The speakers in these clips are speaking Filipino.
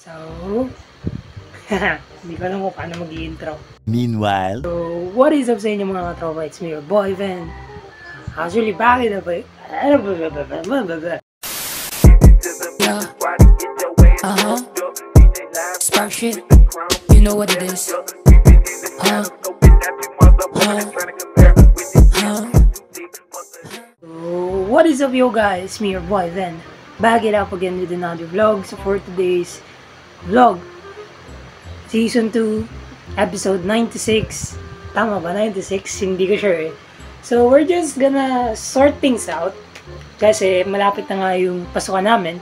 So, hindi ko alam kung paano mag-i-intro. Meanwhile, So, what is up sa inyo mga katropa? It's me, your boy, Ven. Actually, bakit na ba? Yeah. Spark shit. You know what it is. Huh? So, what is up, yo guys? It's me, your boy, Ven. Back it up again with another vlog. So, for today's vlog, Season 2, Episode 96. Tama ba? 96? Hindi ko sure eh. So, we're just gonna sort things out. Kasi malapit na nga yung pasukan namin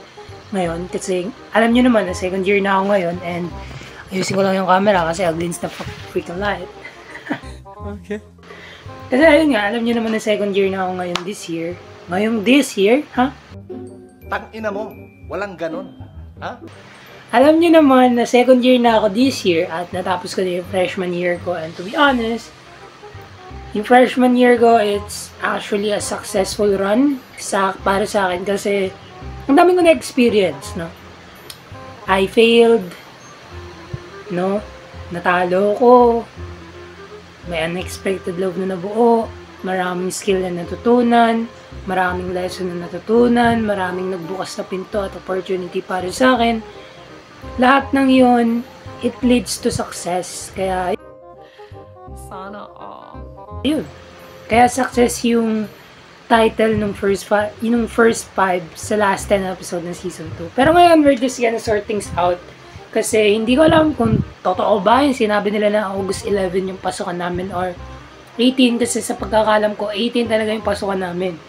ngayon. Kasi alam nyo naman na second year na ako ngayon. And ayusin ko lang yung camera kasi against the freaking light. okay. Kasi ayun nga, alam nyo naman na second year na ako ngayon this year. Ngayong this year, ha? Tang-ina mo, walang ganon. Ha? Alam nyo naman na second year na ako this year at natapos ko na yung freshman year ko. And to be honest, yung freshman year ko, it's actually a successful run para sa akin kasi ang dami ko na-experience, no? I failed, no? Natalo ko, may unexpected love na nabuo, maraming skill na natutunan, maraming lesson na natutunan, maraming nagbukas na pinto at opportunity para sa akin. Lahat ng yun, it leads to success. Kaya, Sana all. yun. Kaya success yung title ng first five sa last 10 episode ng season 2. Pero ngayon, we're just gonna sort things out. Kasi hindi ko alam kung totoo ba yung sinabi nila na August 11 yung pasukan namin or 18 kasi sa pagkakalam ko, 18 talaga yung pasukan namin.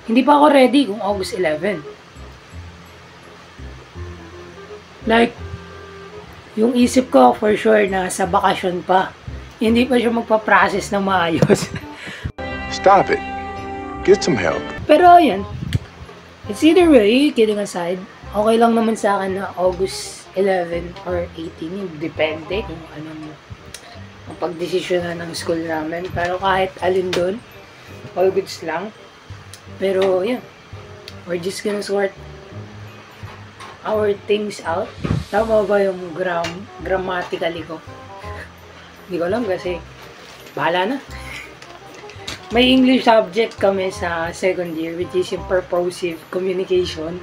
Hindi pa ako ready kung August 11. Like, yung isip ko for sure na sa bakasyon pa. Hindi pa siya magpa-process ng maayos. Stop it. Get some help. Pero ayun, it's either way, kidding aside, okay lang naman sa akin na August 11 or 18, depende kung anong ang pagdesisyonan ng school namin. Pero kahit alin doon, all goods lang. Pero yeah, we're just gonna sort our things out. Tama ba yung grammatically ko? Hindi ko alam kasi bahala na. May English subject kami sa second year which is yung purposive communication.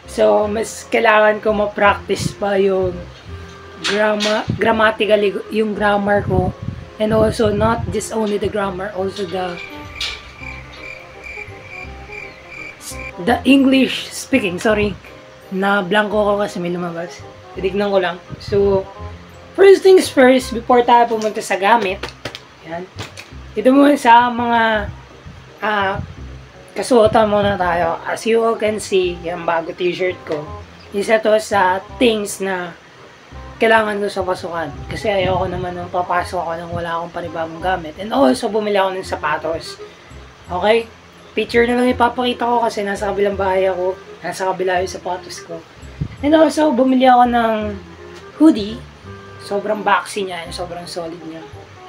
So, mas kailangan ko ma-practice pa yung grammatically yung grammar ko. And also, not just only the grammar, also the English speaking. Sorry, na blanco ko kasi may lumabas. Titignan ko lang. So, first things first, before tayo pumunta sa gamit, yan. Dito muna sa mga kasuotan muna tayo. As you all can see, yung bago t-shirt ko. Isa to sa things na kailangan ko sa pasukan. Kasi ayoko naman nung papasok ako nang wala akong panibagong gamit. And also, bumili ako ng sapatos. Okay? Picture na lang ipapakita ko kasi nasa kabilang bahay ako. Nasa kabila yung sapatos ko. And also, bumili ako ng hoodie. Sobrang boxy niya. Sobrang solid niya.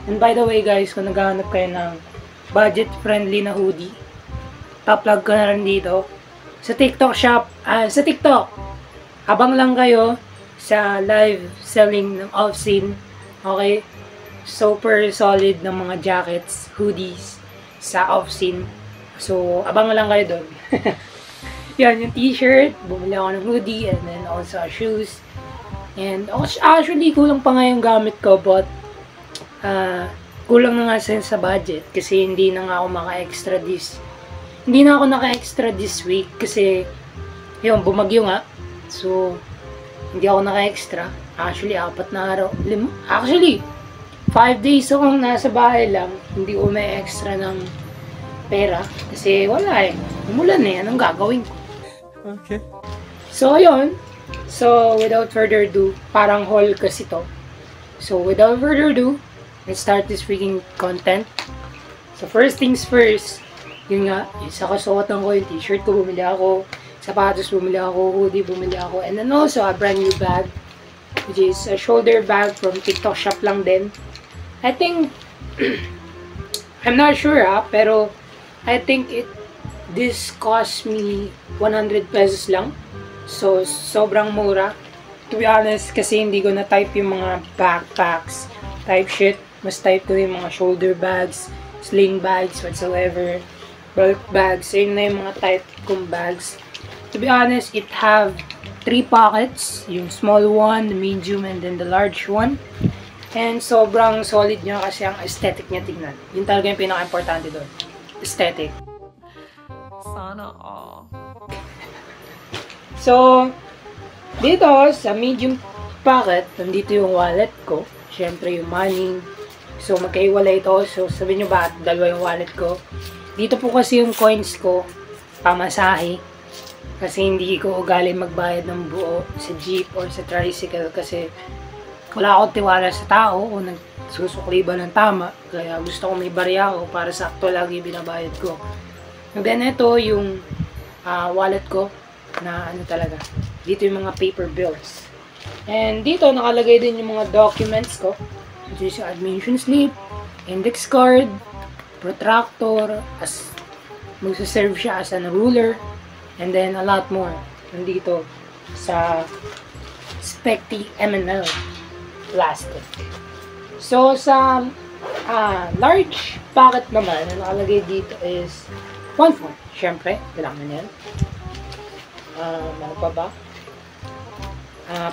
And by the way guys, kung naghahanap kayo ng budget-friendly na hoodie, pa-plug ko na rin dito. Sa TikTok shop, sa TikTok, abang lang kayo sa live selling ng Off-Scene. Okay? Super solid ng mga jackets, hoodies sa Off-Scene. So, abang lang kayo doon. Yan, yung t-shirt, bumili ako ng hoodie, and then also shoes. And actually, kulang pa nga yung gamit ko, but kulang na nga sa budget kasi hindi na nga ako naka-extra this week kasi yun, bumagyo nga. So, hindi ako naka-extra. Actually, 4 na araw. 5 days akong nasa bahay lang. Hindi ko may extra ng pera kasi wala eh. Umulan eh. Anong gagawin ko? Okay. So, ayun. So, without further ado, parang haul kasi to. So, without further ado, let's start this freaking content. So, first things first, yun nga, isa kasuotan ko, yung t-shirt ko, bumili ako, sapatos, bumili ako, hoodie, bumili ako, and then also a brand new bag, which is a shoulder bag from TikTok shop lang din. I think, I'm not sure pero I think this cost me 100 pesos lang. So, sobrang mura. To be honest, kasi hindi ko na-type yung mga backpacks, type shit. Mas type ko yung mga shoulder bags, sling bags, whatsoever, bulk bags. So, yun na yung mga type kong bags. To be honest, it have 3 pockets. Yung small one, the medium, and then the large one. And sobrang solid niya kasi ang aesthetic niya tignan. Yun talaga yung pinaka-importante doon. Aesthetic. Sana all. So, dito sa medium pocket, nandito yung wallet ko. Siyempre yung money. So, magkaiwalay ito. So, sabihin nyo ba, dalawa yung wallet ko. Dito po kasi yung coins ko, pamasahe. Kasi hindi ko ugali magbayad ng buo sa jeep or sa tricycle kasi wala akong tiwala sa tao o nagsusukli ba ng tama. Kaya gusto ko may barya ako para sakto lagi binabayad ko. And then ito yung wallet ko na ano talaga. Dito yung mga paper bills. And dito nakalagay din yung mga documents ko. Which is yung admission slip, index card, protractor, as magsaserve siya as an ruler. And then a lot more. Nandito sa Specti M&L plastic. So, sa large pocket naman, na nakalagay dito is 1 phone. Siyempre, kailangan yan. Ano pa ba?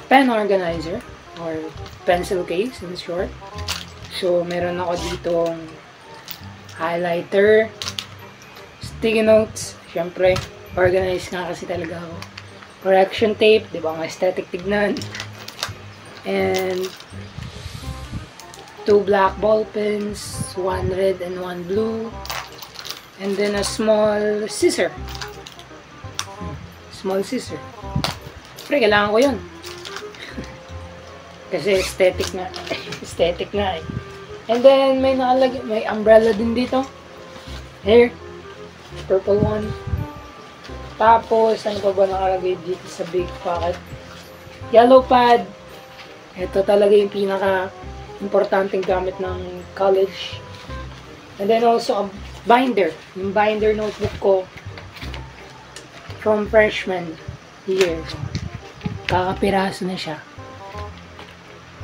Pen organizer or pencil case in short. So, meron ako ditong highlighter, sticky notes, siyempre, organized nga kasi talaga ako. Correction tape, di ba? Ang aesthetic tignan. And 2 black ball pens, 1 red and 1 blue, and then a small scissor. Small scissor. Pre, kailangan ko yun. Kasi aesthetic nga. Aesthetic nga eh. And then may nakalagay, may umbrella din dito. Here, purple one. Tapos, ano pa ba nakalagay dito sa big pocket? Yellow pad. Ito talaga yung pinaka-importanting gamit ng college. And then also a binder. Yung binder notebook ko from freshman year. Kakapiraso na siya.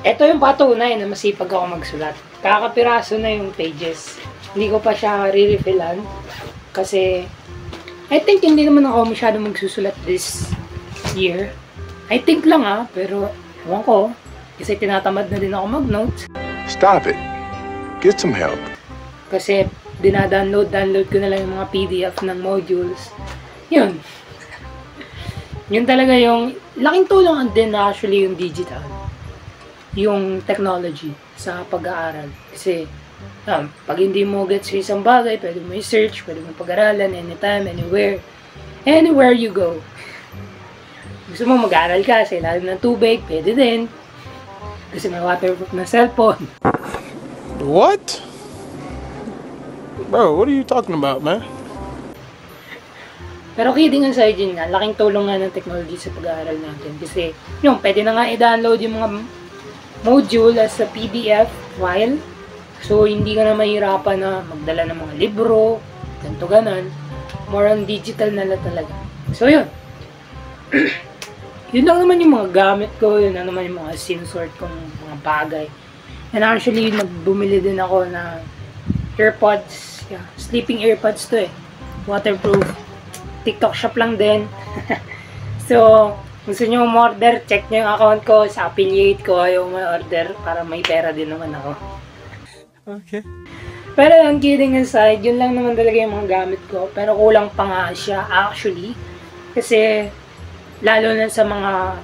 Ito yung patunay na masipag ako magsulat. Kakapiraso na yung pages. Hindi ko pa siya re-refillan. Kasi, I think hindi naman ako masyado magsusulat this year. I think lang pero ewan ko. Kasi tinatamad na din ako mag-notes. Stop it. Get some help. Kasi download ko na lang yung mga PDF ng modules. Yun. Yun talaga yung laking tulong din actually yung digital. Yung technology sa pag-aaral. Kasi pag hindi mo gets sa isang bagay, pwede mo i-search, pwede mo pag-aralan anytime, anywhere. Anywhere you go. Gusto mo mag-aaral ka sa ilalim ng tubig, pwede din. Kasi may waterproof na cellphone. What? Bro, what are you talking about, man? Pero kidding aside yun nga, laking tulong nga ng technology sa pag-aaral natin. Kasi, yun, pwede na nga i-download yung mga module as a PDF file. So, hindi ka na mahirapan na magdala ng mga libro, ganito ganon. More on digital na talaga. So, yun. Yun lang naman yung mga gamit ko, yun lang naman yung mga sinsort kong mga bagay. And actually, bumili din ako na AirPods. Yeah, sleeping AirPods to eh. Waterproof. TikTok shop lang din. So, gusto nyo umorder, check nyo yung account ko sa affiliate ko yung may order para may pera din naman ako. Okay. Pero ang kidding aside, yun lang naman talaga yung mga gamit ko. Pero kulang pa nga siya actually. Kasi, lalo na sa mga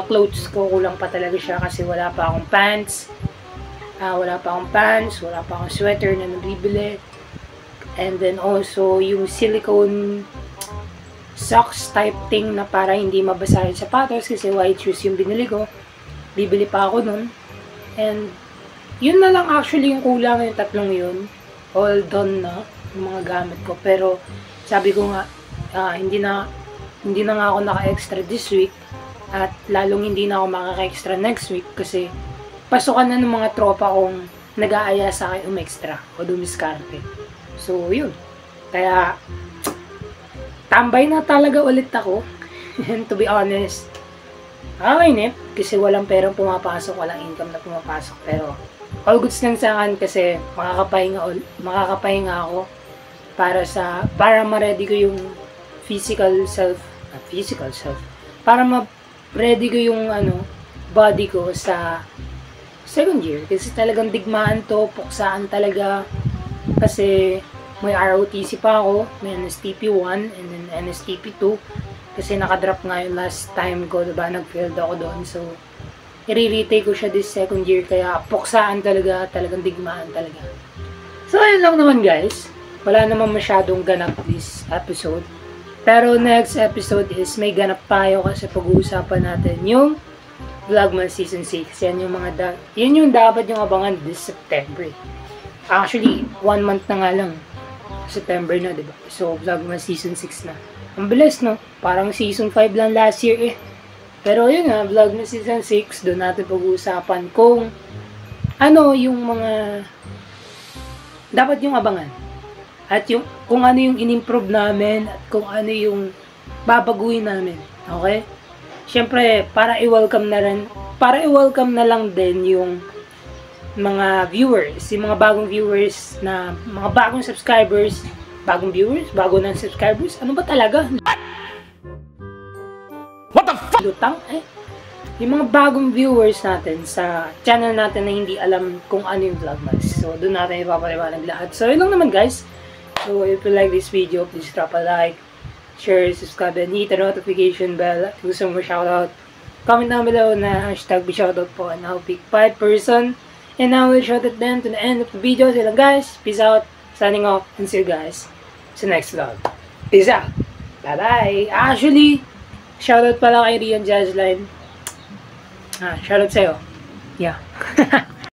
clothes ko, kulang pa talaga siya kasi wala pa akong pants. Wala pa akong sweater na nabibili. And then also, yung silicone socks type thing na para hindi mabasa yung sapatos kasi white shoes yung binili ko. Bibili pa ako nun. And, yun na lang actually yung kulang, yung tatlong yun. All done na yung mga gamit ko. Pero, sabi ko nga, hindi na nga ako naka-extra this week at lalong hindi na ako makaka-extra next week kasi pasukan na ng mga tropa kong nag-aaya sa akin umextra o dumiskarte. So, yun. Kaya, tambay na talaga ulit ako. And to be honest, Nakakainip kasi walang perang pumapasok, walang income na pumapasok. Pero all goods lang sa akin kasi makakapahinga ako para ma-ready ko yung physical self, para ma-ready ko yung body ko sa second year. Kasi talagang digmaan to, puksaan talaga. Kasi may ROTC pa ako, may NSTP 1 and then NSTP 2. Kasi nakadrop nga yung last time ko, diba? Nag-failed ako doon. So, i-retake ko siya this second year. Kaya, puksaan talaga. Talagang digmaan talaga. So, ayun lang naman guys. Wala naman masyadong ganap this episode. Pero next episode is may ganap tayo kasi pag-uusapan natin yung Vlogmas Season 6. Yan yung dapat yung abangan this September. Actually, 1 month na nga lang. September na, diba? So, Vlogmas Season 6 na. Ang bilis, no? Parang Season 5 lang last year, eh. Pero yun nga, Vlogmas Season 6, doon natin pag-uusapan kung ano yung mga dapat yung abangan. At yung, kung ano yung in-improve namin, at kung ano yung babaguhin namin. Okay? Siyempre, para i-welcome na lang din yung mga viewers, yung mga bagong viewers na, mga bagong subscribers, bagong viewers, bago ng subscribers, ano ba talaga? What the fuck? Lutang, eh. Yung mga bagong viewers natin sa channel natin na hindi alam kung ano yung Vlogmas. So, doon natin ipapaliwanag lahat. So, yun lang naman guys. So, if you like this video, please drop a like, share, subscribe, and hit the notification bell. At gusto mo shoutout, comment down below na hashtag be shoutout po and I'll pick 5 person and I will shout at them to the end of the video. So, lang guys. Peace out. Signing off and see you guys sa next vlog. Peace out. Bye-bye. Actually, shoutout pala kay Rian Jazzline. Shoutout sa'yo. Yeah.